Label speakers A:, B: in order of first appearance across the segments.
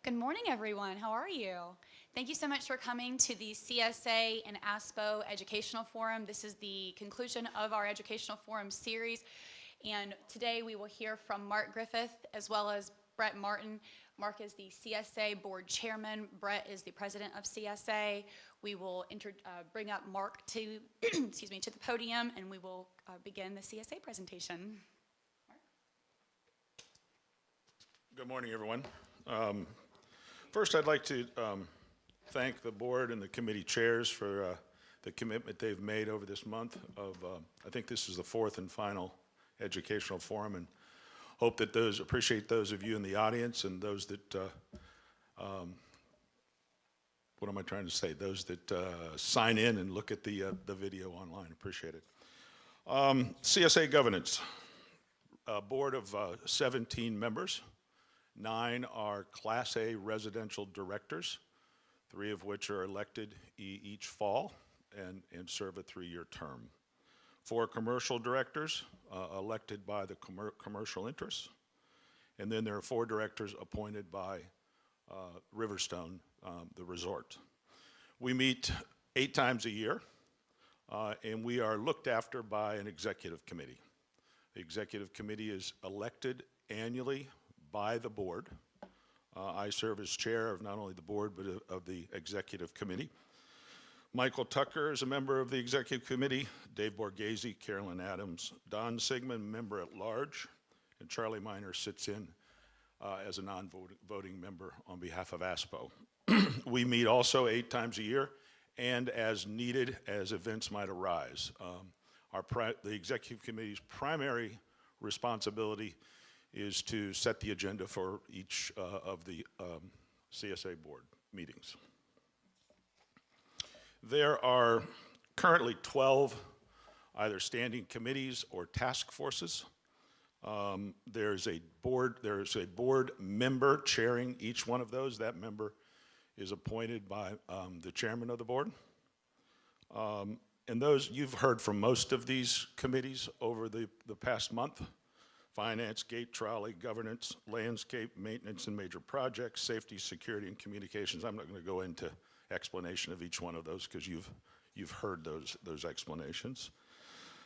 A: Good morning, everyone. How are you? Thank you so much for coming to the CSA and ASPO Educational Forum. This is the conclusion of our Educational Forum series, and today we will hear from Mark Griffith as well as Brett Martin. Mark is the CSA Board Chairman. Brett is the President of CSA. We will bring up Mark to, excuse me, to the podium, and we will begin the CSA presentation. Mark?
B: Good morning, everyone. First, I'd like to thank the board and the committee chairs for the commitment they've made over this month of, I think this is the fourth and final educational forum, and hope that appreciate those of you in the audience and those that, what am I trying to say? Those that sign in and look at the video online, appreciate it. CSA Governance, a board of 17 members. 9 are Class A residential directors, 3 of which are elected each fall and serve a 3-year term. 4 commercial directors elected by the commercial interests, and then there are 4 directors appointed by Riverstone, the resort. We meet 8 times a year, and we are looked after by an executive committee. The executive committee is elected annually by the board. I serve as chair of not only the board, but of the executive committee. Michael Tucker is a member of the executive committee, Dave Borghese, Carolyn Adams, Don Sigmund, member at large, and Charlie Miner sits in as a non-voting member on behalf of ASPO. We meet also 8 times a year, and as needed, as events might arise. The executive committee's primary responsibility is to set the agenda for each of the CSA board meetings. There are currently 12 either standing committees or task forces. There's a board member chairing each one of those. That member is appointed by the chairman of the board. And those, you've heard from most of these committees over the past month. Finance, gate, trolley, governance, landscape, maintenance and major projects, safety, security, and communications. I'm not going to go into explanation of each one of those because you've heard those explanations.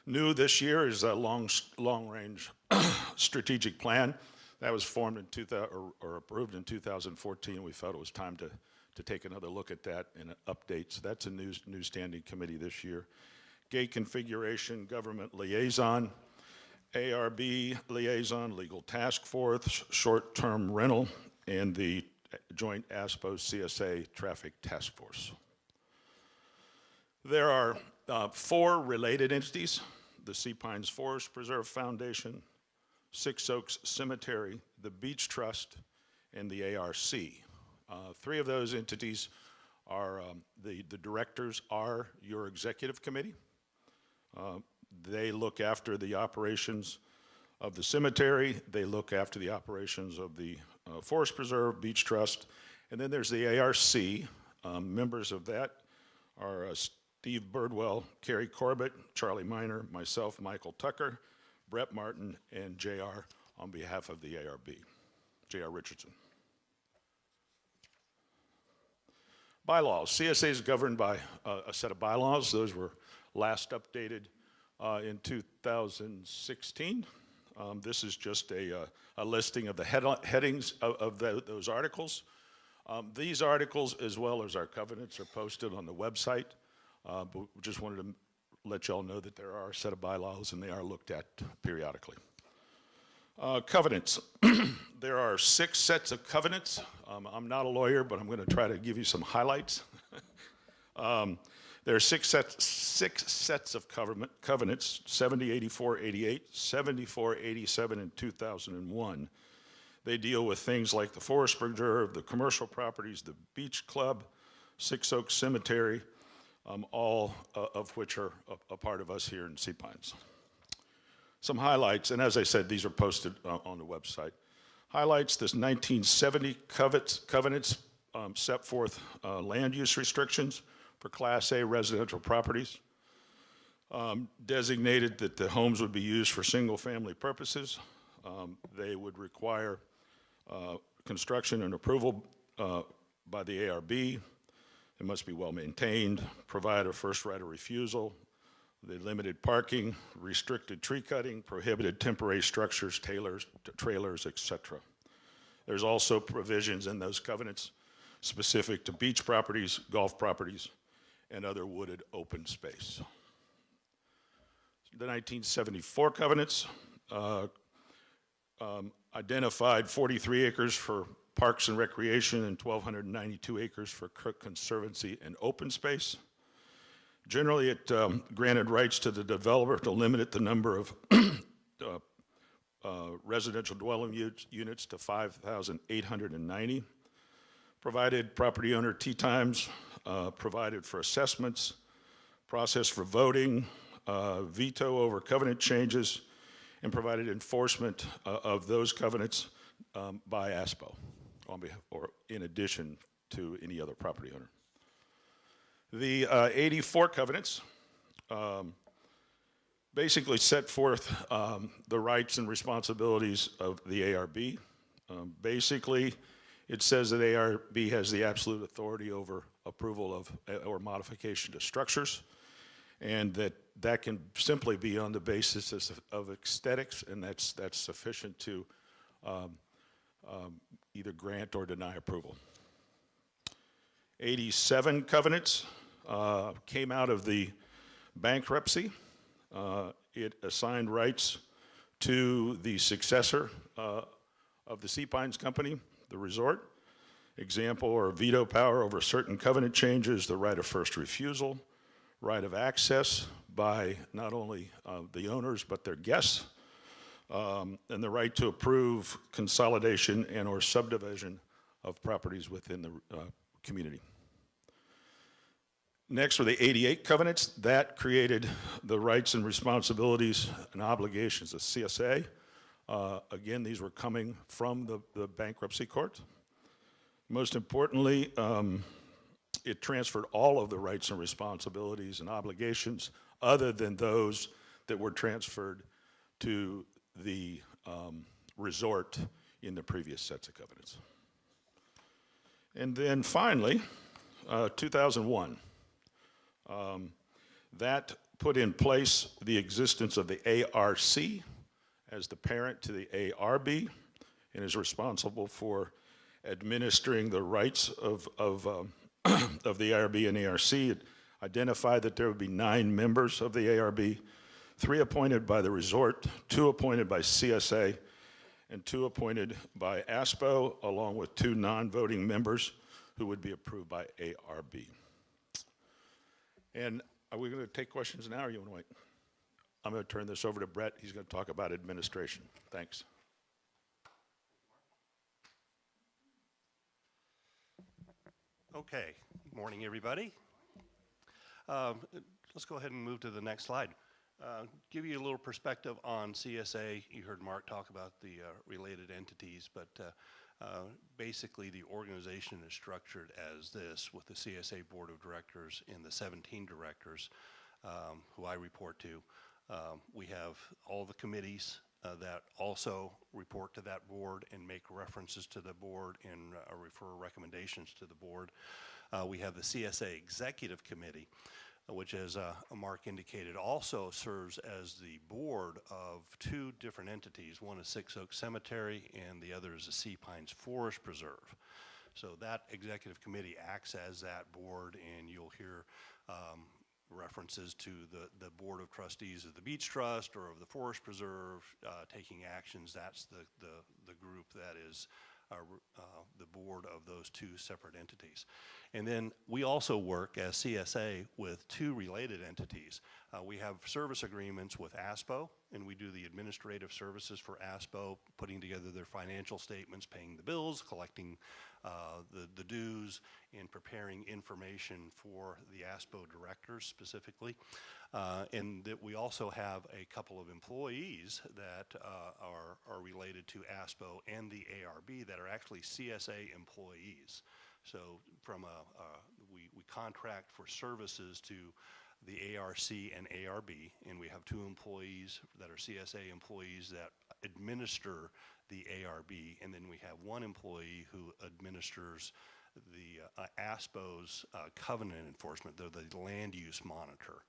B: New this year is a long-range strategic plan that was formed in or approved in 2014. We felt it was time to take another look at that and update. So that's a new standing committee this year. Gate configuration, government liaison, ARB liaison, legal task force, short-term rental, and the joint ASPO CSA traffic task force. There are 4 related entities: the Sea Pines Forest Preserve Foundation, Six Oaks Cemetery, the Beach Trust, and the ARC. 3 of those entities are, the directors are your executive committee. They look after the operations of the cemetery. They look after the operations of the Forest Preserve, Beach Trust. And then there's the ARC. Members of that are Steve Birdwell, Carrie Corbett, Charlie Miner, myself, Michael Tucker, Brett Martin, and JR on behalf of the ARB, JR Richardson. Bylaws. CSA is governed by a set of bylaws. Those were last updated in 2016. This is just a listing of the headings of those articles. These articles, as well as our covenants, are posted on the website. But we just wanted to let y'all know that there are a set of bylaws and they are looked at periodically. Covenants. There are 6 sets of covenants. I'm not a lawyer, but I'm going to try to give you some highlights. There are 6 sets of covenants: 70, 84, 88, 74, 87, and 2001. They deal with things like the Forest Preserve, the commercial properties, the beach club, Six Oaks Cemetery, all of which are a part of us here in Sea Pines. Some highlights, and as I said, these are posted on the website. Highlights: this 1970 covenants set forth land use restrictions for Class A residential properties, designated that the homes would be used for single-family purposes. They would require construction and approval by the ARB. It must be well maintained, provide a first right of refusal, the limited parking, restricted tree cutting, prohibited temporary structures, trailers, etc. There's also provisions in those covenants specific to beach properties, golf properties, and other wooded open space. The 1974 covenants identified 43 acres for parks and recreation and 1,292 acres for conservancy and open space. Generally, it granted rights to the developer to limit the number of residential dwelling units to 5,890, provided property owner tee times, provided for assessments, process for voting, veto over covenant changes, and provided enforcement of those covenants by ASPO on behalf, or in addition to any other property owner. The 84 covenants basically set forth the rights and responsibilities of the ARB. Basically, it says that ARB has the absolute authority over approval of or modification to structures, and that can simply be on the basis of aesthetics, and that's sufficient to either grant or deny approval. 87 covenants came out of the bankruptcy. It assigned rights to the successor of the Sea Pines Company, the resort. Example, or veto power over certain covenant changes, the right of first refusal, right of access by not only the owners but their guests, and the right to approve consolidation and or subdivision of properties within the community. Next were the 88 covenants. That created the rights and responsibilities and obligations of CSA. Again, these were coming from the bankruptcy court. Most importantly, it transferred all of the rights and responsibilities and obligations other than those that were transferred to the resort in the previous sets of covenants. And then finally, 2001. That put in place the existence of the ARC as the parent to the ARB and is responsible for administering the rights of the ARB and ARC. It identified that there would be 9 members of the ARB, 3 appointed by the resort, 2 appointed by CSA, and 2 appointed by ASPO, along with 2 non-voting members who would be approved by ARB. And are we going to take questions now, or you want to wait? I'm going to turn this over to Brett. He's going to talk about administration. Thanks.
C: Okay, good morning, everybody. Let's go ahead and move to the next slide. Give you a little perspective on CSA. You heard Mark talk about the related entities, but basically the organization is structured as this, with the CSA Board of Directors and the 17 directors who I report to. We have all the committees that also report to that board and make references to the board and refer recommendations to the board. We have the CSA Executive Committee, which, as Mark indicated, also serves as the board of 2 different entities. One is Six Oaks Cemetery and the other is the Sea Pines Forest Preserve. So that executive committee acts as that board, and you'll hear references to the board of trustees of the Beach Trust or of the Forest Preserve taking actions. That's the group that is the board of those 2 separate entities. And then we also work as CSA with 2 related entities. We have service agreements with ASPO, and we do the administrative services for ASPO, putting together their financial statements, paying the bills, collecting the dues, and preparing information for the ASPO directors specifically. And that we also have a couple of employees that are related to ASPO and the ARB that are actually CSA employees. So from we contract for services to the ARC and ARB, and we have 2 employees that are CSA employees that administer the ARB, and then we have one employee who administers the ASPO's covenant enforcement. They're the land use monitor,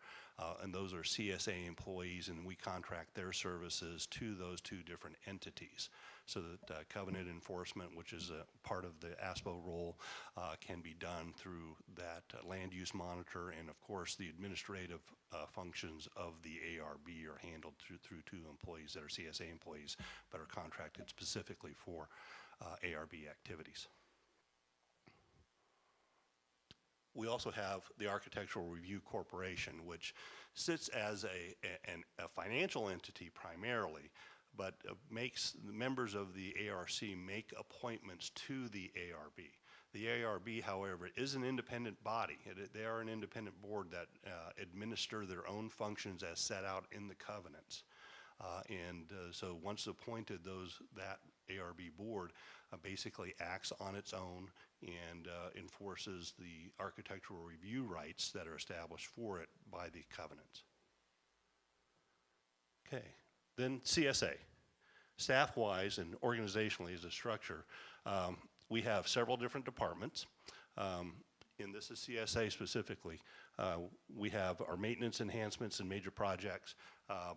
C: and those are CSA employees, and we contract their services to those two different entities, so that covenant enforcement, which is a part of the ASPO role, can be done through that land use monitor, and of course the administrative functions of the ARB are handled through two employees that are CSA employees but are contracted specifically for ARB activities. We also have the Architectural Review Corporation, which sits as a financial entity primarily, but makes the members of the ARC make appointments to the ARB. The ARB, however, is an independent body. They are an independent board that administer their own functions as set out in the covenants. So once appointed, that ARB board basically acts on its own and enforces the architectural review rights that are established for it by the covenants. Okay, then CSA. Staff-wise and organizationally as a structure, we have several different departments. And this is CSA specifically. We have our maintenance enhancements and major projects.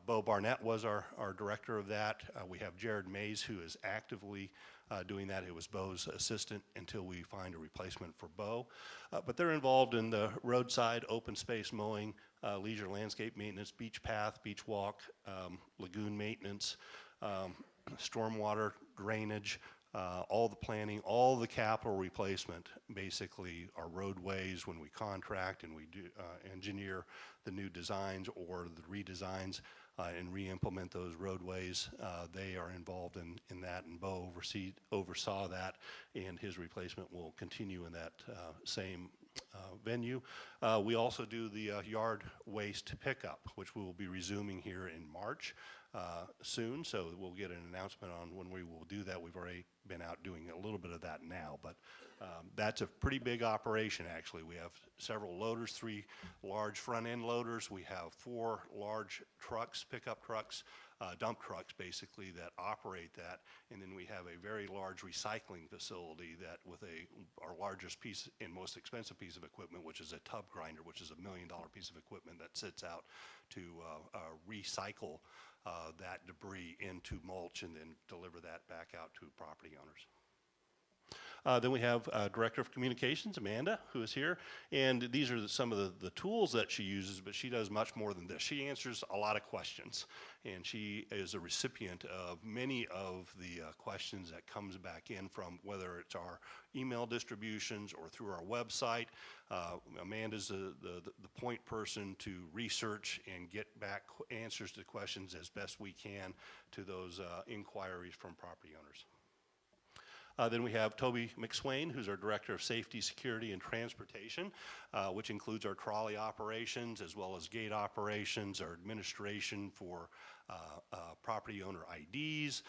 C: Bo Barnett was our director of that. We have Jared Mays, who is actively doing that. It was Bo's assistant until we find a replacement for Bo. But they're involved in the roadside, open space mowing, leisure landscape maintenance, beach path, beach walk, lagoon maintenance, stormwater drainage, all the planning, all the capital replacement, basically our roadways when we contract and we do engineer the new designs or the redesigns and re-implement those roadways. They are involved in that, and Bo oversaw that, and his replacement will continue in that same venue. We also do the yard waste pickup, which we will be resuming here in March soon, so we'll get an announcement on when we will do that. We've already been out doing a little bit of that now, but that's a pretty big operation actually. We have several loaders, 3 large front-end loaders. We have 4 large trucks, pickup trucks, dump trucks basically, that operate that, and then we have a very large recycling facility that with our largest piece and most expensive piece of equipment, which is a tub grinder, which is $1 million piece of equipment that sits out to recycle that debris into mulch and then deliver that back out to property owners. Then we have Director of Communications, Amanda, who is here, and these are some of the tools that she uses, but she does much more than this. She answers a lot of questions, and she is a recipient of many of the questions that comes back in from whether it's our email distributions or through our website. Amanda's the point person to research and get back answers to questions as best we can to those inquiries from property owners. Then we have Toby McSwain, who's our Director of Safety, Security, and Transportation, which includes our trolley operations as well as gate operations, our administration for property owner IDs,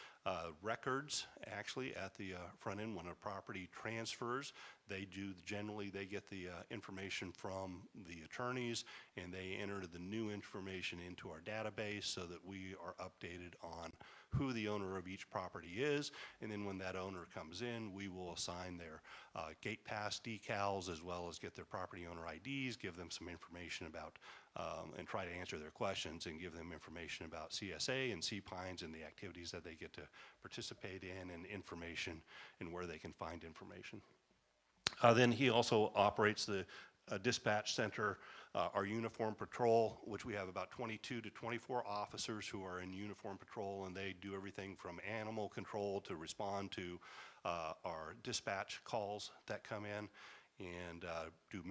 C: records actually at the front end when a property transfers. They get the information from the attorneys, and they enter the new information into our database so that we are updated on who the owner of each property is, and then when that owner comes in, we will assign their gate pass decals as well as get their property owner IDs, give them some information about, and try to answer their questions and give them information about CSA and C-Pines and the activities that they get to participate in and information and where they can find information. Then he also operates the dispatch center, our uniform patrol, which we have about 22 to 24 officers who are in uniform patrol, and they do everything from animal control to respond to our dispatch calls that come in, and do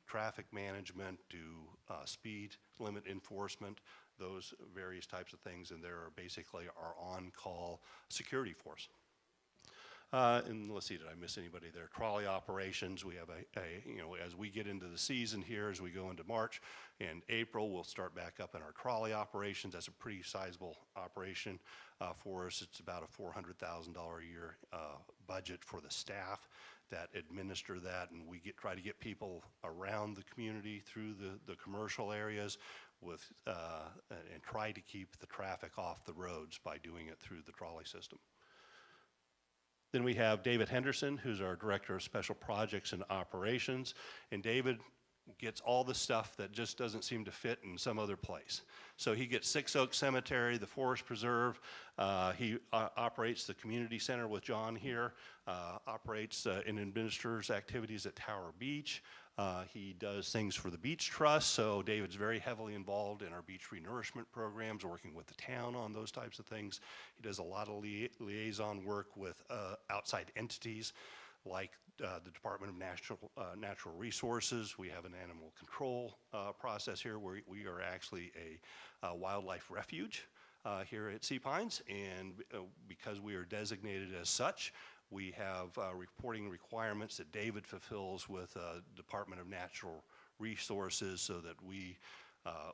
C: traffic management, do speed limit enforcement, those various types of things, and they're basically our on-call security force. And let's see, did I miss anybody there? Trolley operations, we have as we get into the season here, as we go into March and April, we'll start back up in our trolley operations. That's a pretty sizable operation for us. It's about a $400,000 a year budget for the staff that administer that, and we try to get people around the community through the commercial areas with, and try to keep the traffic off the roads by doing it through the trolley system. Then we have David Henderson, who's our Director of Special Projects and Operations. And David gets all the stuff that just doesn't seem to fit in some other place. So he gets Six Oaks Cemetery, the Forest Preserve. He operates the community center with John here, operates and administers activities at Tower Beach. He does things for the Beach Trust, so David's very heavily involved in our beach renourishment programs, working with the town on those types of things. He does a lot of liaison work with outside entities like the Department of Natural Resources. We have an animal control process here where we are actually a wildlife refuge here at Sea Pines, and because we are designated as such, we have reporting requirements that David fulfills with Department of Natural Resources so that we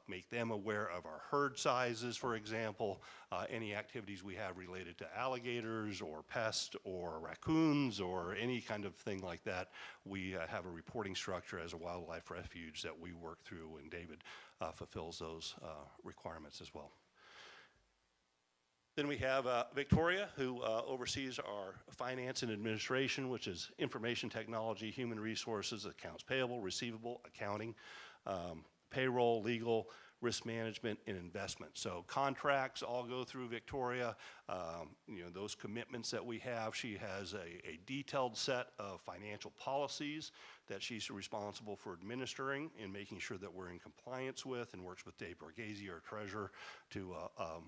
C: make them aware of our herd sizes, for example, any activities we have related to alligators or pests or raccoons or any kind of thing like that. We have a reporting structure as a wildlife refuge that we work through, and David fulfills those requirements as well. Then we have Victoria, who oversees our finance and administration, which is information technology, human resources, accounts payable, receivable, accounting, payroll, legal, risk management, and investment. So contracts all go through Victoria. You know, those commitments that we have, she has a detailed set of financial policies that she's responsible for administering and making sure that we're in compliance with, and works with Dave Borghese, our treasurer, to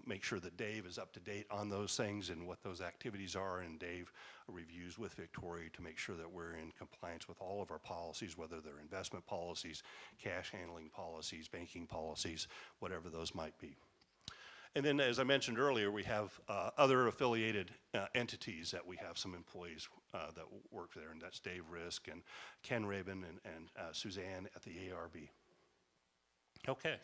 C: make sure that Dave is up to date on those things and what those activities are, and Dave reviews with Victoria to make sure that we're in compliance with all of our policies, whether they're investment policies, cash handling policies, banking policies, whatever those might be. And then, as I mentioned earlier, we have other affiliated entities that we have some employees that work there, and that's Dave Risk and Ken Rabin and Suzanne at the ARB. Okay.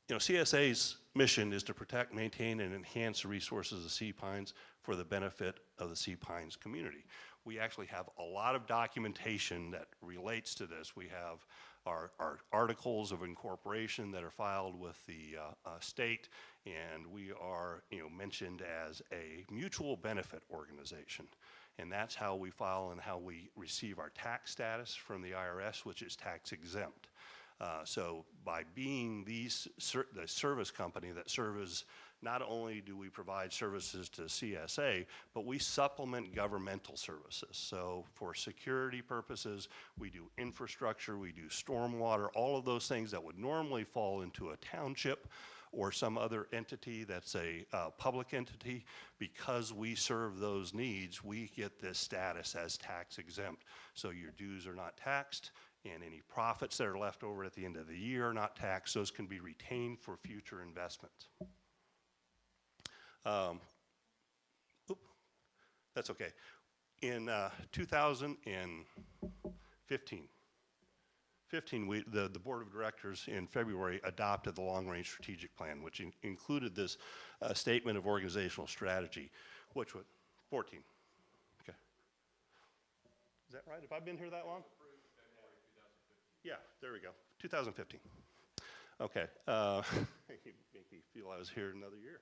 C: You know, CSA's mission is to protect, maintain, and enhance the resources of Sea Pines for the benefit of the Sea Pines community. We actually have a lot of documentation that relates to this. We have our articles of incorporation that are filed with the state, and we are, you know, mentioned as a mutual benefit organization. And that's how we file and how we receive our tax status from the IRS, which is tax exempt. So by being the service company that serves, not only do we provide services to CSA, but we supplement governmental services. So for security purposes, we do infrastructure, we do stormwater, all of those things that would normally fall into a township or some other entity that's a public entity. Because we serve those needs, we get this status as tax exempt. So your dues are not taxed, and any profits that are left over at the end of the year are not taxed. Those can be retained for future investments. That's okay. In 2015, the Board of Directors in February adopted the Long Range Strategic Plan, which included this statement of organizational strategy, which was 14. Okay. Is that right? Have I been here that long? Yeah, there we go. 2015. Okay. You make me feel I was here another year.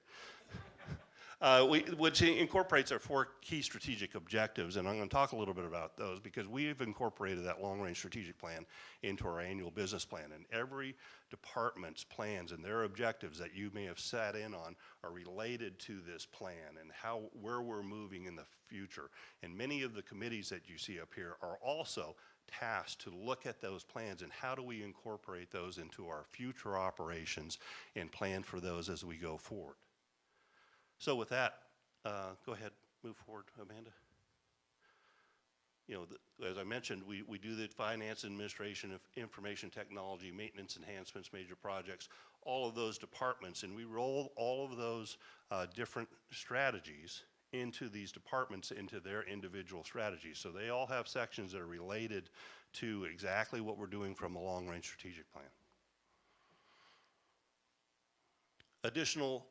C: Which incorporates our 4 key strategic objectives, and I'm going to talk a little bit about those because we've incorporated that long-range strategic plan into our annual business plan, and every department's plans and their objectives that you may have sat in on are related to this plan and where we're moving in the future. And many of the committees that you see up here are also tasked to look at those plans and how do we incorporate those into our future operations and plan for those as we go forward. So with that, go ahead, move forward, Amanda. You know, as I mentioned, we do the finance administration of information technology, maintenance enhancements, major projects, all of those departments, and we roll all of those different strategies into these departments, into their individual strategies. So they all have sections that are related to exactly what we're doing from the long-range strategic plan. Additional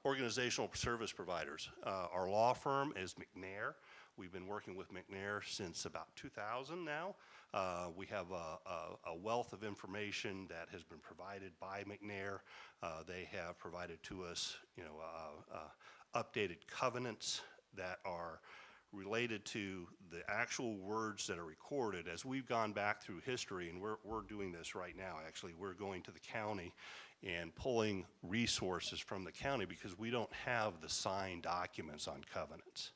C: organizational service providers. Our law firm is McNair. We've been working with McNair since about 2000 now. We have a wealth of information that has been provided by McNair. They have provided to us, updated covenants that are related to the actual words that are recorded. As we've gone back through history, and we're doing this right now, actually, we're going to the county and pulling resources from the county because we don't have the signed documents on covenants.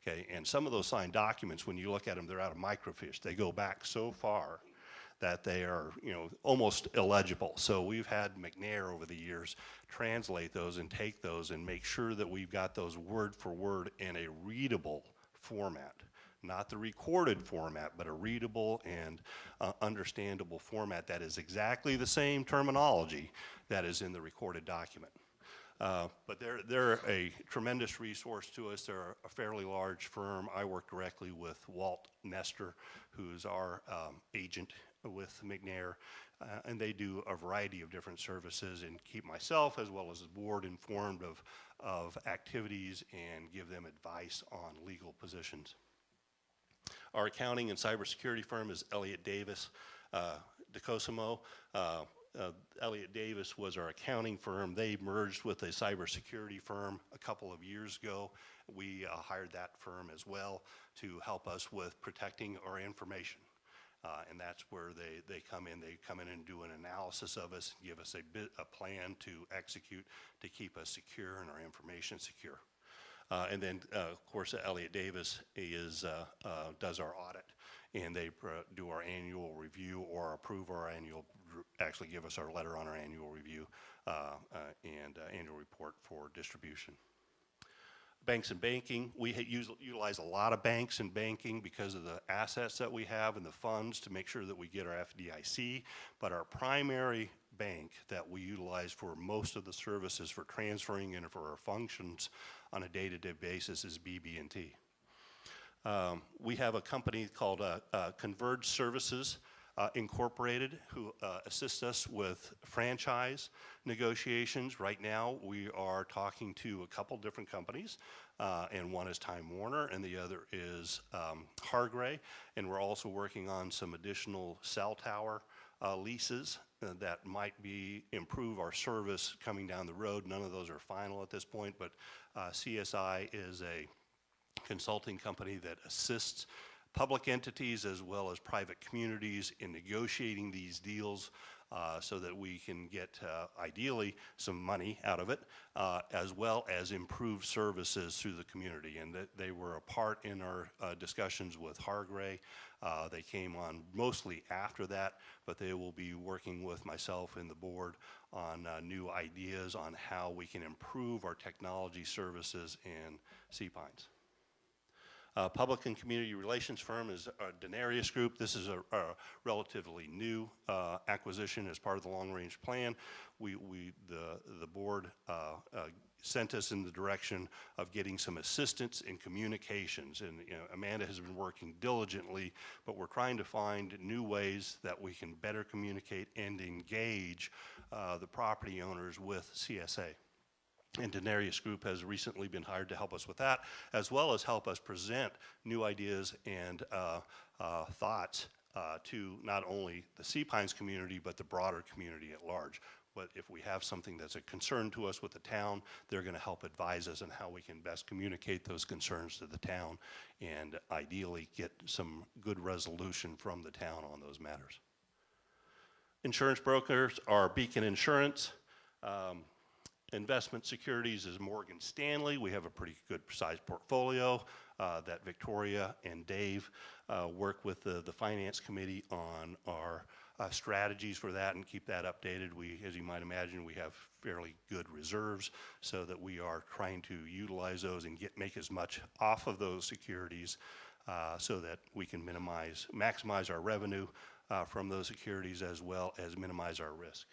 C: Okay, and some of those signed documents, when you look at them, they're out of microfiche. They go back so far that they are, almost illegible. So we've had McNair over the years translate those and take those and make sure that we've got those word for word in a readable format. Not the recorded format, but a readable and understandable format that is exactly the same terminology that is in the recorded document. But they're a tremendous resource to us. They're a fairly large firm. I work directly with Walt Nestor, who's our agent with McNair, and they do a variety of different services and keep myself as well as the board informed of activities and give them advice on legal positions. Our accounting and cybersecurity firm is Elliott Davis DeCosimo. Elliott Davis was our accounting firm. They merged with a cybersecurity firm a couple of years ago. We hired that firm as well to help us with protecting our information. And that's where they come in. They come in and do an analysis of us, give us a plan to execute to keep us secure and our information secure. And then, of course, Elliott Davis does our audit, and they do our annual review or approve our actually give us our letter on our annual review and annual report for distribution. Banks and banking, we utilize a lot of banks and banking because of the assets that we have and the funds to make sure that we get our FDIC, but our primary bank that we utilize for most of the services for transferring and for our functions on a day-to-day basis is BB&T. We have a company called Converge Services Incorporated who assists us with franchise negotiations. Right now we are talking to a couple different companies and one is Time Warner and the other is Hargray, and we're also working on some additional cell tower leases that might improve our service coming down the road. None of those are final at this point, but CSI is a consulting company that assists public entities as well as private communities in negotiating these deals so that we can get ideally some money out of it as well as improve services through the community. And they were a part in our discussions with Hargray. They came on mostly after that, but they will be working with myself and the board on new ideas on how we can improve our technology services in Sea Pines. Public and community relations firm is Denarius Group. This is a relatively new acquisition as part of the long-range plan. The board sent us in the direction of getting some assistance in communications, and Amanda has been working diligently, but we're trying to find new ways that we can better communicate and engage the property owners with CSA. And Denarius Group has recently been hired to help us with that, as well as help us present new ideas and thoughts to not only the Sea Pines community, but the broader community at large. But if we have something that's a concern to us with the town, they're going to help advise us on how we can best communicate those concerns to the town and ideally get some good resolution from the town on those matters. Insurance brokers are Beacon Insurance. Investment securities is Morgan Stanley. We have a pretty good sized portfolio that Victoria and Dave work with the finance committee on our strategies for that and keep that updated. As you might imagine, we have fairly good reserves so that we are trying to utilize those and make as much off of those securities so that we can maximize our revenue from those securities as well as minimize our risk.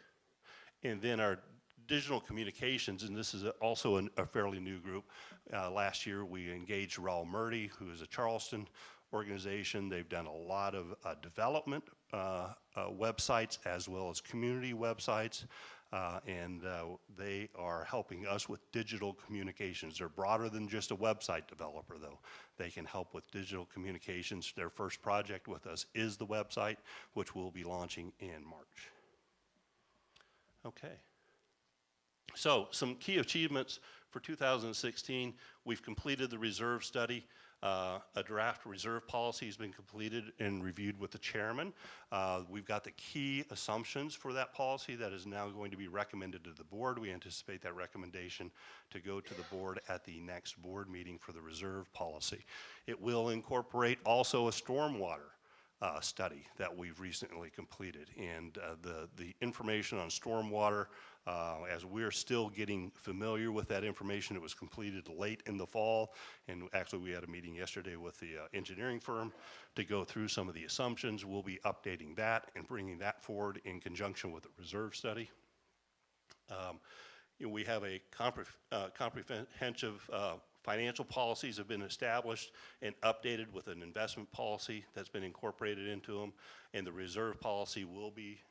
C: And then our digital communications, and this is also a fairly new group. Last year we engaged Raul Murdy, who is a Charleston organization. They've done a lot of development websites as well as community websites. and they are helping us with digital communications. They're broader than just a website developer, though. They can help with digital communications. Their first project with us is the website, which we'll be launching in March. Okay. So some key achievements for 2016. We've completed the reserve study. A draft reserve policy has been completed and reviewed with the chairman. We've got the key assumptions for that policy that is now going to be recommended to the board. We anticipate that recommendation to go to the board at the next board meeting for the reserve policy. It will incorporate also a stormwater study that we've recently completed, and the information on stormwater, as we're still getting familiar with that information, it was completed late in the fall, and actually we had a meeting yesterday with the engineering firm to go through some of the assumptions. We'll be updating that and bringing that forward in conjunction with the reserve study. We have a comprehensive financial policies have been established and updated with an investment policy that's been incorporated into them, and the reserve policy will be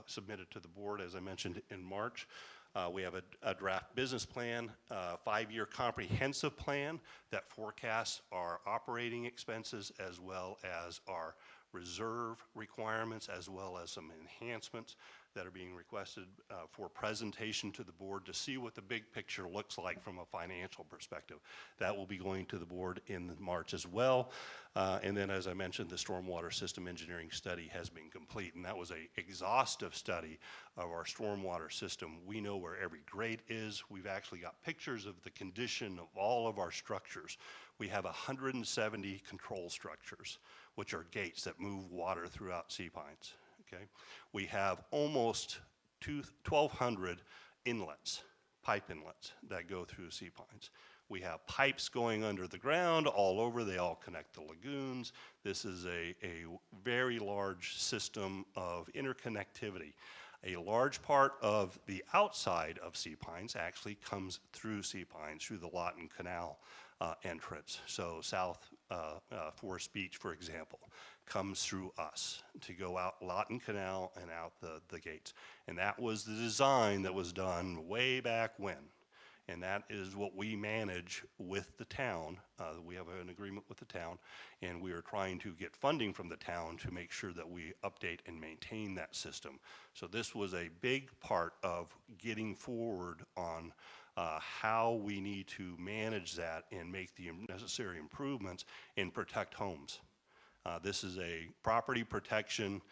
C: submitted to the board, as I mentioned, in March. We have a draft business plan, 5-year comprehensive plan that forecasts our operating expenses as well as our reserve requirements, as well as some enhancements that are being requested for presentation to the board to see what the big picture looks like from a financial perspective. That will be going to the board in March as well. And then, as I mentioned, the stormwater system engineering study has been complete, and that was an exhaustive study of our stormwater system. We know where every grate is. We've actually got pictures of the condition of all of our structures. We have 170 control structures, which are gates that move water throughout Sea Pines. Okay. We have almost 1,200 inlets, pipe inlets that go through Sea Pines. We have pipes going under the ground all over. They all connect the lagoons. This is a very large system of interconnectivity. A large part of the outside of Sea Pines actually comes through Sea Pines, through the Lawton Canal entrance. So South Forest Beach, for example, comes through us to go out Lawton Canal and out the gates. And that was the design that was done way back when. And that is what we manage with the town. We have an agreement with the town, and we are trying to get funding from the town to make sure that we update and maintain that system. So this was a big part of getting forward on how we need to manage that and make the necessary improvements and protect homes. This is a property protection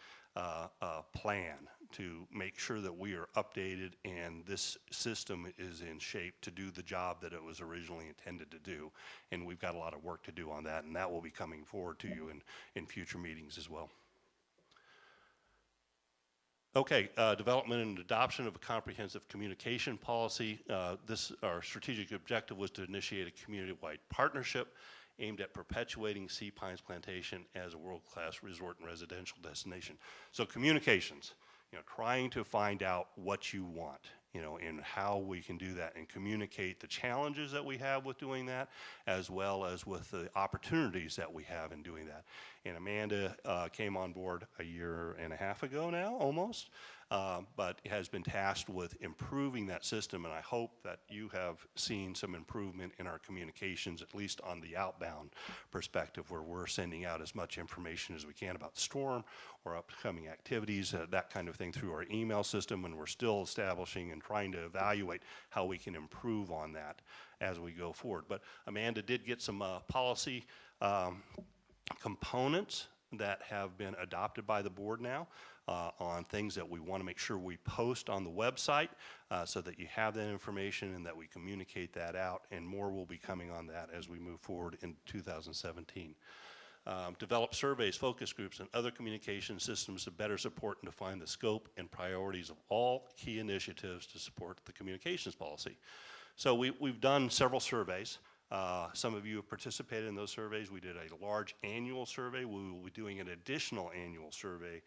C: plan to make sure that we are updated and this system is in shape to do the job that it was originally intended to do. And we've got a lot of work to do on that, and that will be coming forward to you in future meetings as well. Okay, development and adoption of a comprehensive communication policy. Our strategic objective was to initiate a community-wide partnership aimed at perpetuating Sea Pines Plantation as a world-class resort and residential destination. So communications, trying to find out what you want, and how we can do that and communicate the challenges that we have with doing that, as well as with the opportunities that we have in doing that. And Amanda came on board a year and a half ago now, almost, but has been tasked with improving that system, and I hope that you have seen some improvement in our communications, at least on the outbound perspective, where we're sending out as much information as we can about the storm or upcoming activities, that kind of thing, through our email system, and we're still establishing and trying to evaluate how we can improve on that as we go forward. But Amanda did get some policy components that have been adopted by the board now on things that we want to make sure we post on the website so that you have that information and that we communicate that out, and more will be coming on that as we move forward in 2017. Develop surveys, focus groups, and other communication systems to better support and define the scope and priorities of all key initiatives to support the communications policy. So we've done several surveys. Some of you have participated in those surveys. We did a large annual survey. We will be doing an additional annual survey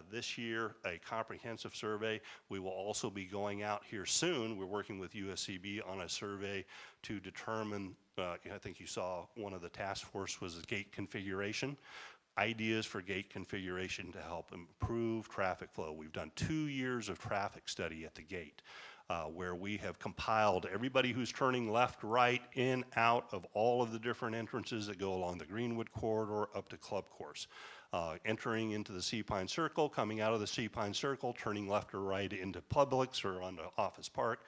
C: this year, a comprehensive survey. We will also be going out here soon. We're working with USCB on a survey to determine, I think you saw one of the task force was the gate configuration. ideas for gate configuration to help improve traffic flow. We've done 2 years of traffic study at the gate, where we have compiled everybody who's turning left, right, in, out of all of the different entrances that go along the Greenwood corridor up to Club Course. Entering into the Sea Pine Circle, coming out of the Sea Pine Circle, turning left or right into Publix or onto Office Park.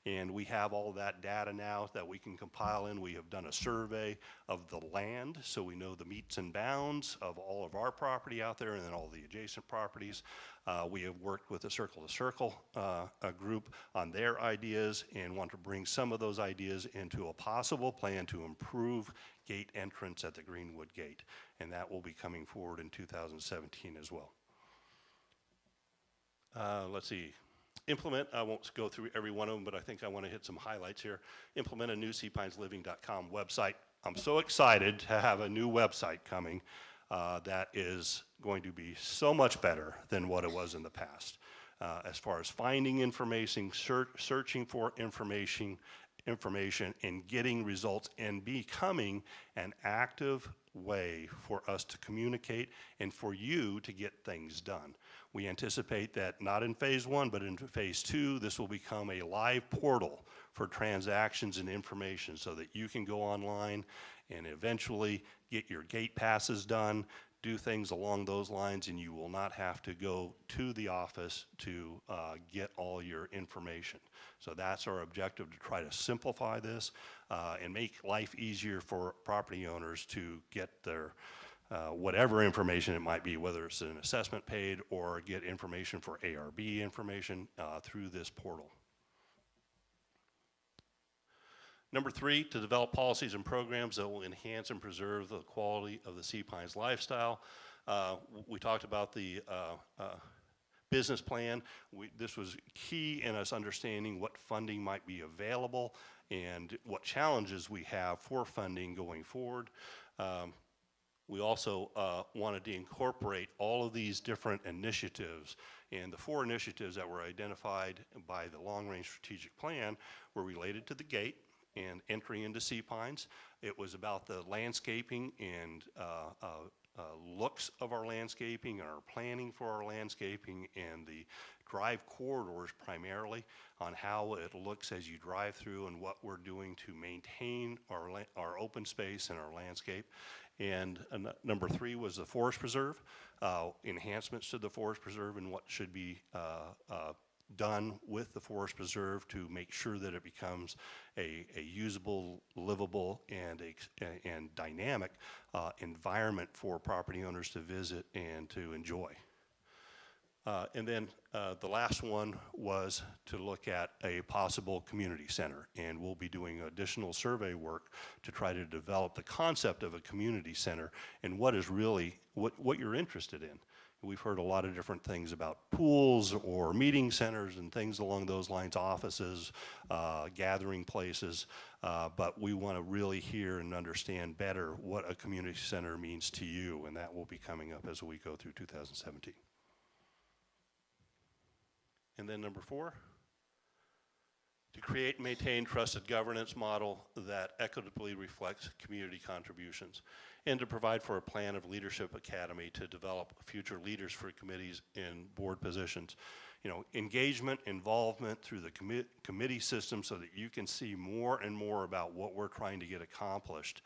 C: And we have all that data now that we can compile in. We have done a survey of the land, so we know the meets and bounds of all of our property out there and then all the adjacent properties. We have worked with the Circle to Circle group on their ideas and want to bring some of those ideas into a possible plan to improve gate entrance at the Greenwood Gate. And that will be coming forward in 2017 as well. Let's see. Implement, I won't go through every one of them, but I think I want to hit some highlights here. Implement a new seapinesliving.com website. I'm so excited to have a new website coming that is going to be so much better than what it was in the past. As far as finding information, searching for information and getting results and becoming an active way for us to communicate and for you to get things done. We anticipate that not in phase 1, but in phase 2, this will become a live portal for transactions and information so that you can go online and eventually get your gate passes done, do things along those lines, and you will not have to go to the office to get all your information. So that's our objective, to try to simplify this and make life easier for property owners to get their whatever information it might be, whether it's an assessment paid or get information for ARB information through this portal. Number 3, to develop policies and programs that will enhance and preserve the quality of the Sea Pines lifestyle. We talked about the business plan. This was key in us understanding what funding might be available and what challenges we have for funding going forward. We also wanted to incorporate all of these different initiatives, and the 4 initiatives that were identified by the long-range strategic plan were related to the gate and entry into Sea Pines. It was about the landscaping and looks of our landscaping and our planning for our landscaping and the drive corridors primarily on how it looks as you drive through and what we're doing to maintain our open space and our landscape. And number 3 was the forest preserve, enhancements to the forest preserve and what should be done with the forest preserve to make sure that it becomes a usable, livable, and dynamic environment for property owners to visit and to enjoy. And then the last one was to look at a possible community center, and we'll be doing additional survey work to try to develop the concept of a community center and what is really what you're interested in. We've heard a lot of different things about pools or meeting centers and things along those lines, offices, gathering places, but we want to really hear and understand better what a community center means to you, and that will be coming up as we go through 2017. And then number 4, to create and maintain trusted governance model that equitably reflects community contributions, and to provide for a plan of leadership academy to develop future leaders for committees and board positions. You know, engagement, involvement through the committee system so that you can see more and more about what we're trying to get accomplished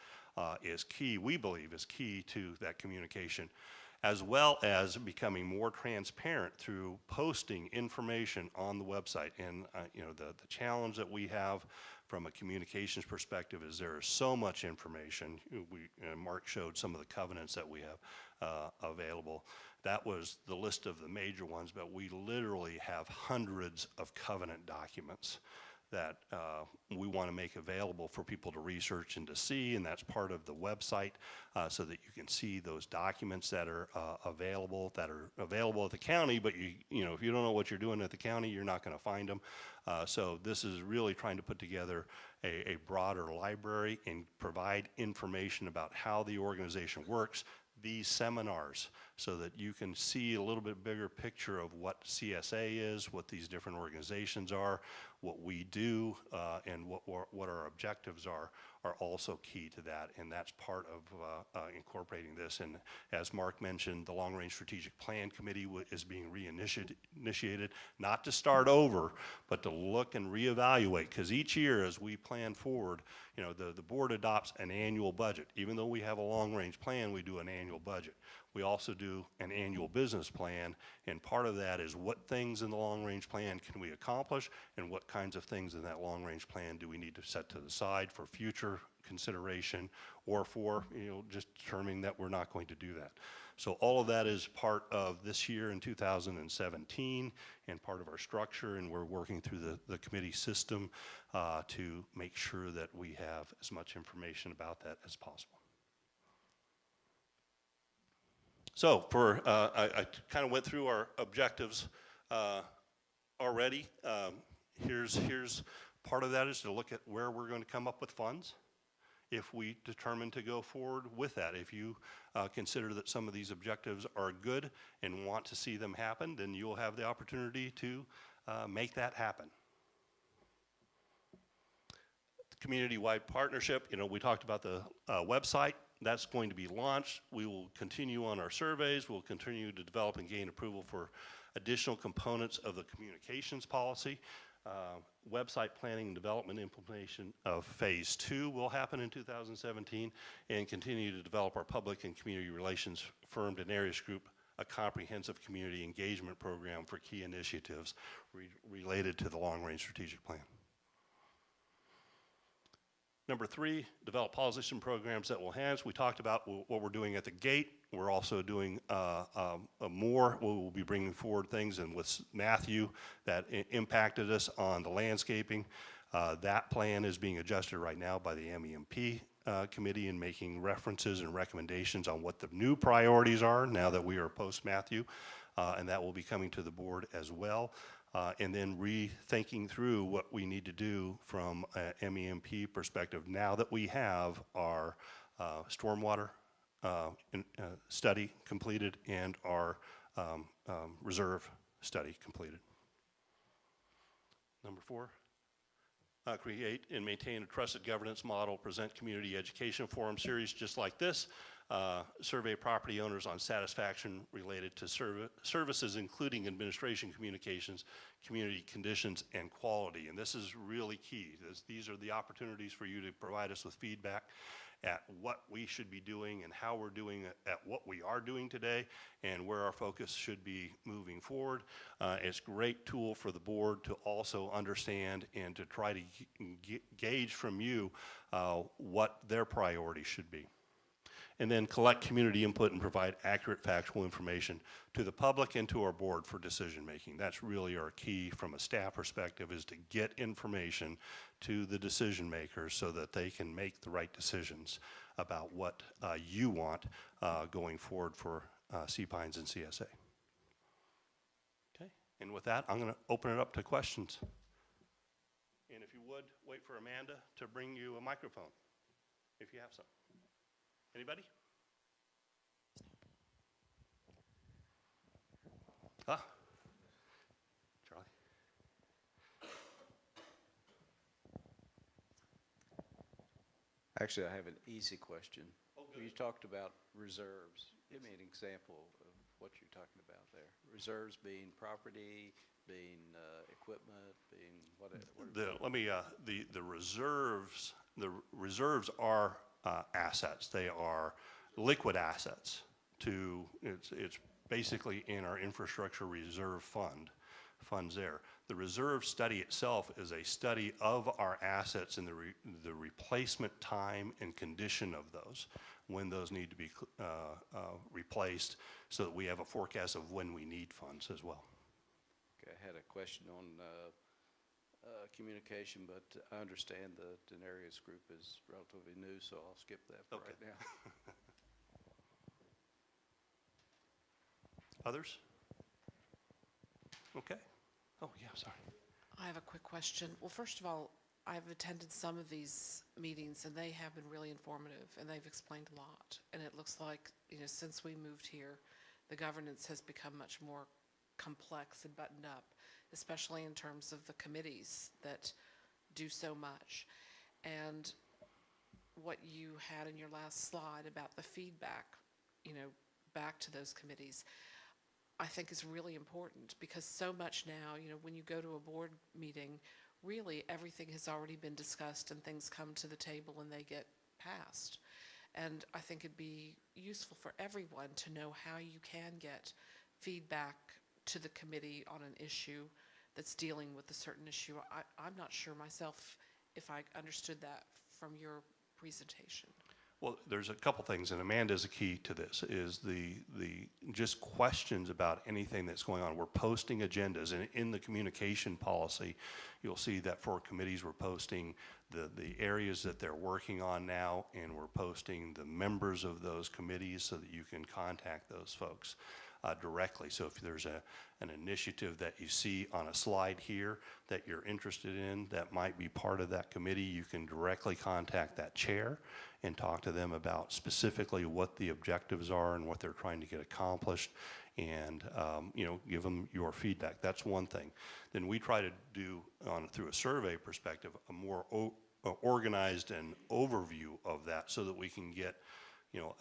C: is key, we believe is key to that communication, as well as becoming more transparent through posting information on the website. And you know, the challenge that we have from a communications perspective is there is so much information. Mark showed some of the covenants that we have available. That was the list of the major ones, but we literally have hundreds of covenant documents that we want to make available for people to research and to see, and that's part of the website so that you can see those documents that are available at the county, but you know, if you don't know what you're doing at the county, you're not going to find them. So this is really trying to put together a broader library and provide information about how the organization works. These seminars so that you can see a little bit bigger picture of what CSA is, what these different organizations are, what we do, and what our objectives are also key to that, and that's part of incorporating this. And as Mark mentioned, the Long Range Strategic Plan Committee is being reinitiated, not to start over, but to look and reevaluate, because each year as we plan forward, you know, the board adopts an annual budget. Even though we have a long range plan, we do an annual budget. We also do an annual business plan, and part of that is what things in the long range plan can we accomplish, and what kinds of things in that long range plan do we need to set to the side for future consideration, or for, you know, just determining that we're not going to do that. So all of that is part of this year in 2017 and part of our structure, and we're working through the committee system to make sure that we have as much information about that as possible. So for, I kind of went through our objectives already. Here's part of that is to look at where we're going to come up with funds if we determine to go forward with that. If you consider that some of these objectives are good and want to see them happen, then you'll have the opportunity to make that happen. Community-wide partnership, you know, we talked about the website. That's going to be launched. We will continue on our surveys. We'll continue to develop and gain approval for additional components of the communications policy. Website planning and development implementation of phase 2 will happen in 2017, and continue to develop our public and community relations firm and areas group, a comprehensive community engagement program for key initiatives related to the long-range strategic plan. Number 3, develop policies and programs that will enhance. We talked about what we're doing at the gate. We're also doing more. We will be bringing forward things, and with Matthew that impacted us on the landscaping. That plan is being adjusted right now by the MEMP committee, and making references and recommendations on what the new priorities are now that we are post-Matthew, and that will be coming to the board as well. And then rethinking through what we need to do from an MEMP perspective now that we have our stormwater study completed and our reserve study completed. Number 4, create and maintain a trusted governance model, present community education forum series just like this. Survey property owners on satisfaction related to services, including administration communications, community conditions, and quality. And this is really key. These are the opportunities for you to provide us with feedback at what we should be doing and how we're doing it, at what we are doing today, and where our focus should be moving forward. It's a great tool for the board to also understand and to try to gauge from you what their priorities should be. And then collect community input and provide accurate factual information to the public and to our board for decision making. That's really our key from a staff perspective, is to get information to the decision makers so that they can make the right decisions about what you want going forward for Sea Pines and CSA. Okay, and with that, I'm going to open it up to questions. And if you would, wait for Amanda to bring you a microphone, if you have some. Anybody? Ah, Charlie.
D: Actually, I have an easy question.
C: Oh, good.
D: You talked about reserves. Give me an example of what you're talking about there. Reserves being property, being equipment, being what? The reserves are assets. They are liquid assets. It's basically in our infrastructure reserve funds there. The reserve study itself is a study of our assets and the replacement time and condition of those, when those need to be replaced, so that we have a forecast of when we need funds as well. Okay, I had a question on communication, but I understand the Denarius group is relatively new, so I'll skip that for right now.
C: Others? Okay. Oh, yeah, sorry.
E: I have a quick question. Well, first of all, I've attended some of these meetings, and they have been really informative, and they've explained a lot. And it looks like, you know, since we moved here, the governance has become much more complex and buttoned up, especially in terms of the committees that do so much. And what you had in your last slide about the feedback, back to those committees, I think is really important, because so much now, when you go to a board meeting, really everything has already been discussed and things come to the table and they get passed. And I think it'd be useful for everyone to know how you can get feedback to the committee on an issue that's dealing with a certain issue. I'm not sure myself if I understood that from your presentation.
C: Well, there's a couple things, and Amanda's a key to this, is the just questions about anything that's going on. We're posting agendas, and in the communication policy, you'll see that for committees, we're posting the areas that they're working on now, and we're posting the members of those committees so that you can contact those folks directly. So if there's an initiative that you see on a slide here that you're interested in that might be part of that committee, you can directly contact that chair and talk to them about specifically what the objectives are and what they're trying to get accomplished, and give them your feedback. That's one thing. Then we try to do, through a survey perspective, a more organized and overview of that, so that we can get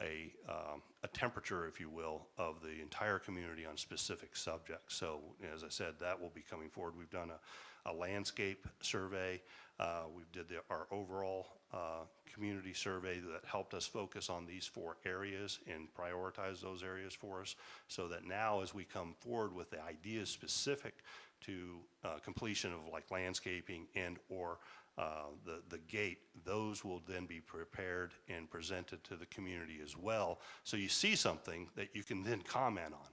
C: a temperature, if you will, of the entire community on specific subjects. So, as I said, that will be coming forward. We've done a landscape survey. We did our overall community survey that helped us focus on these 4 areas and prioritize those areas for us, so that now as we come forward with the ideas specific to completion of like landscaping and or the gate, those will then be prepared and presented to the community as well. So you see something that you can then comment on.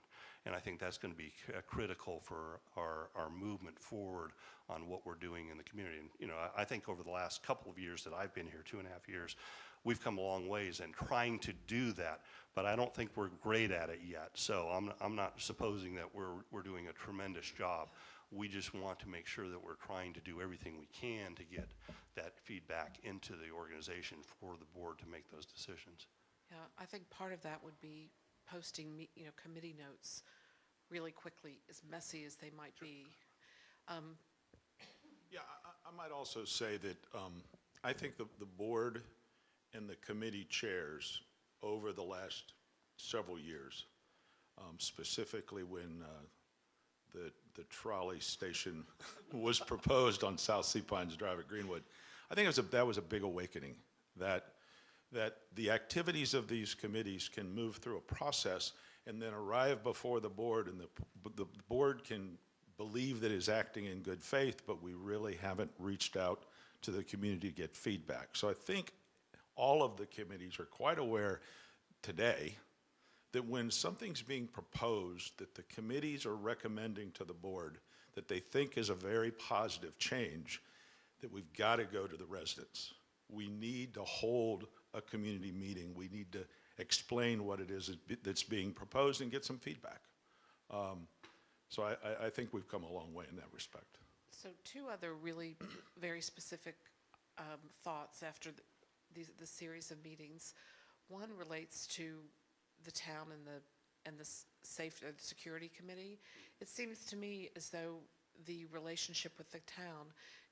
C: And I think that's going to be critical for our movement forward on what we're doing in the community. And, I think over the last couple of years that I've been here, 2.5 years, we've come a long ways in trying to do that, but I don't think we're great at it yet. So I'm not supposing that we're doing a tremendous job. We just want to make sure that we're trying to do everything we can to get that feedback into the organization for the board to make those decisions.
E: Yeah, I think part of that would be posting, committee notes really quickly, as messy as they might be.
B: Yeah, I might also say that I think the board and the committee chairs over the last several years, specifically when the trolley station was proposed on South Sea Pines Drive at Greenwood, I think that was a big awakening, that the activities of these committees can move through a process and then arrive before the board, and the board can believe that it's acting in good faith, but we really haven't reached out to the community to get feedback. So I think all of the committees are quite aware today that when something's being proposed that the committees are recommending to the board that they think is a very positive change, that we've got to go to the residents. We need to hold a community meeting. We need to explain what it is that's being proposed and get some feedback. So I think we've come a long way in that respect.
E: So 2 other really very specific thoughts after the series of meetings. One relates to the town and the security committee. It seems to me as though the relationship with the town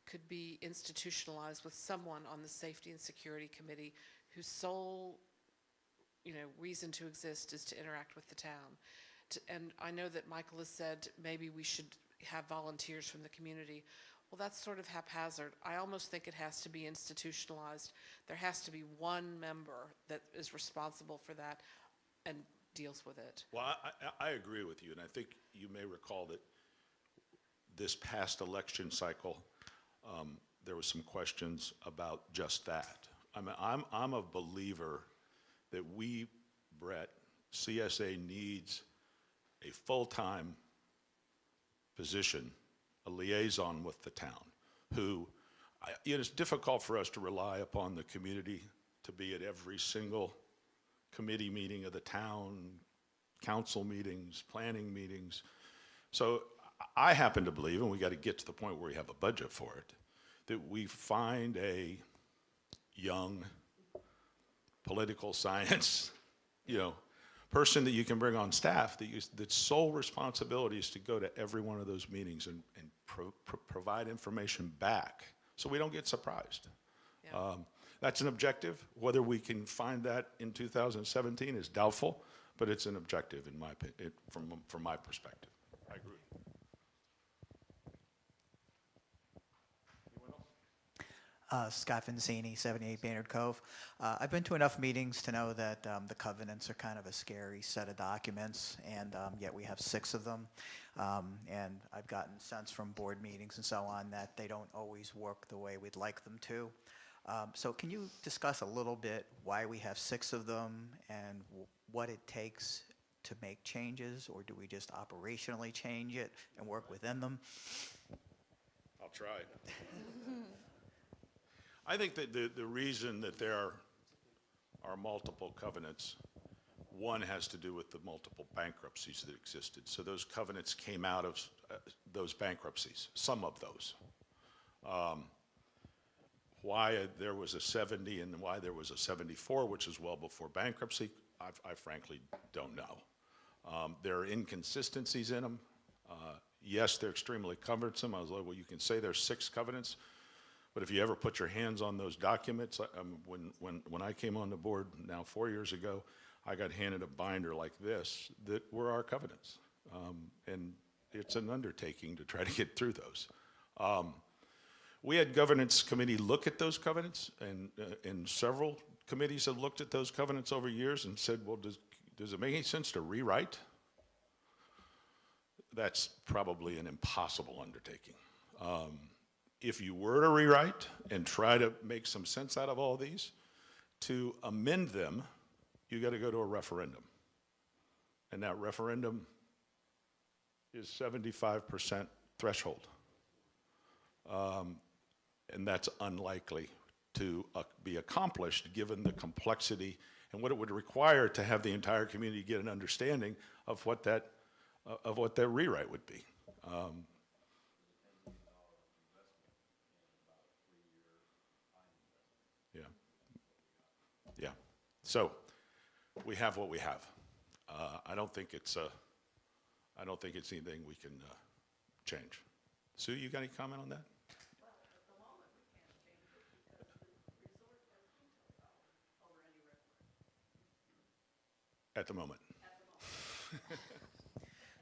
E: could be institutionalized with someone on the safety and security committee whose sole reason to exist is to interact with the town. And I know that Michael has said maybe we should have volunteers from the community. Well, that's sort of haphazard. I almost think it has to be institutionalized. There has to be one member that is responsible for that and deals with it.
B: Well, I agree with you, and I think you may recall that this past election cycle, there was some questions about just that. I'm a believer that Brett, CSA needs a full-time position, a liaison with the town, who, it's difficult for us to rely upon the community to be at every single committee meeting of the town, council meetings, planning meetings. So I happen to believe, and we got to get to the point where we have a budget for it, that we find a young political science, person that you can bring on staff that's sole responsibility is to go to every one of those meetings and provide information back so we don't get surprised.
E: Yeah.
B: That's an objective. Whether we can find that in 2017 is doubtful, but it's an objective in my opinion, from my perspective. I agree.
F: Scott Vincini, 78 Baynard Cove. I've been to enough meetings to know that the covenants are kind of a scary set of documents, and yet we have 6 of them. And I've gotten sense from board meetings and so on that they don't always work the way we'd like them to. So can you discuss a little bit why we have 6 of them and what it takes to make changes, or do we just operationally change it and work within them?
B: I'll try. I think that the reason that there are multiple covenants, one has to do with the multiple bankruptcies that existed. So those covenants came out of those bankruptcies, some of those. Why there was a 70 and why there was a 74, which is well before bankruptcy, I frankly don't know. There are inconsistencies in them. Yes, they're extremely cumbersome. I was like, well, you can say there's 6 covenants, but if you ever put your hands on those documents, when I came on the board now 4 years ago, I got handed a binder like this that were our covenants. And it's an undertaking to try to get through those. We had governance committee look at those covenants, and several committees have looked at those covenants over years and said, well, does it make any sense to rewrite? That's probably an impossible undertaking. If you were to rewrite and try to make some sense out of all these, to amend them, you got to go to a referendum. And that referendum is 75% threshold. And that's unlikely to be accomplished given the complexity and what it would require to have the entire community get an understanding of what that rewrite would be. Yeah. So we have what we have. I don't think it's anything we can change. Sue, you got any comment on that?
G: Well, at the moment, we can't change it because the resort has veto power over any referendum.
B: At the moment.
G: At the moment.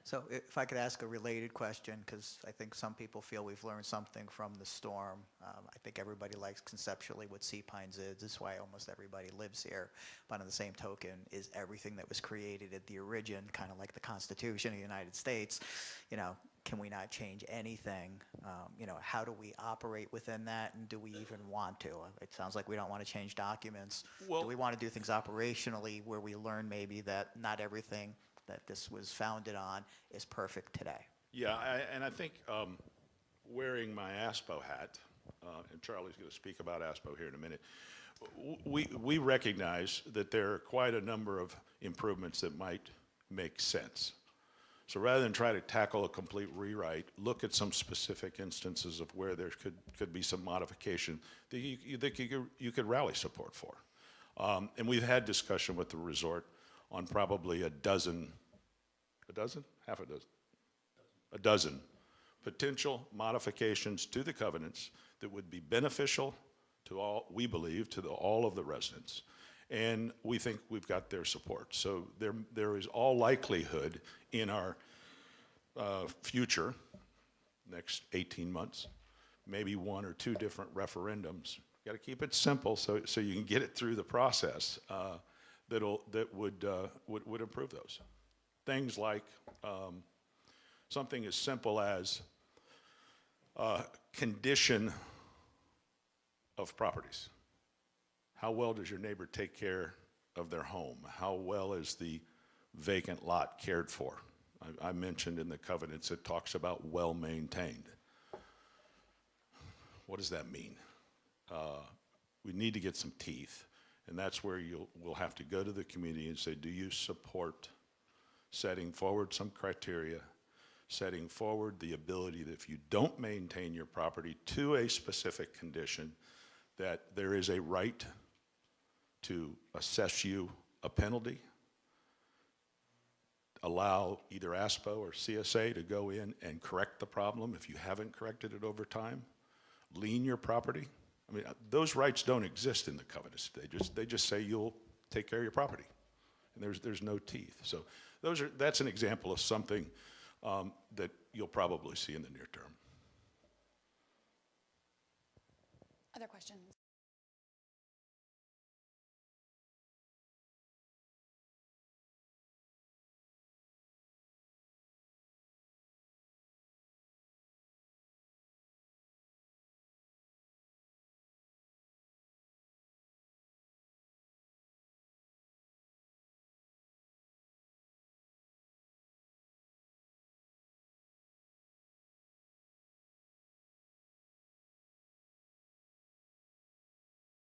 F: So if I could ask a related question, because I think some people feel we've learned something from the storm. I think everybody likes conceptually what Sea Pines is. This is why almost everybody lives here. But on the same token, is everything that was created at the origin, kind of like the Constitution of the United States, can we not change anything? How do we operate within that, and do we even want to? It sounds like we don't want to change documents.
B: Well,
F: do we want to do things operationally where we learn maybe that not everything that this was founded on is perfect today?
B: Yeah, and I think wearing my ASPO hat, and Charlie's going to speak about ASPO here in a minute, we recognize that there are quite a number of improvements that might make sense. So rather than try to tackle a complete rewrite, look at some specific instances of where there could be some modification that you could rally support for. And we've had discussion with the resort on probably a dozen potential modifications to the covenants that would be beneficial to all, we believe, to all of the residents. And we think we've got their support. So there is all likelihood in our future, next 18 months, maybe 1 or 2 different referendums. Got to keep it simple so you can get it through the process that would improve those. Things like something as simple as condition of properties. How well does your neighbor take care of their home? How well is the vacant lot cared for? I mentioned in the covenants it talks about well maintained. What does that mean? We need to get some teeth, and that's where we'll have to go to the community and say, do you support setting forward some criteria, setting forward the ability that if you don't maintain your property to a specific condition, that there is a right to assess you a penalty, allow either ASPO or CSA to go in and correct the problem if you haven't corrected it over time, lien your property. I mean, those rights don't exist in the covenants. They just say you'll take care of your property, and there's no teeth. So that's an example of something that you'll probably see in the near term.
A: Other questions?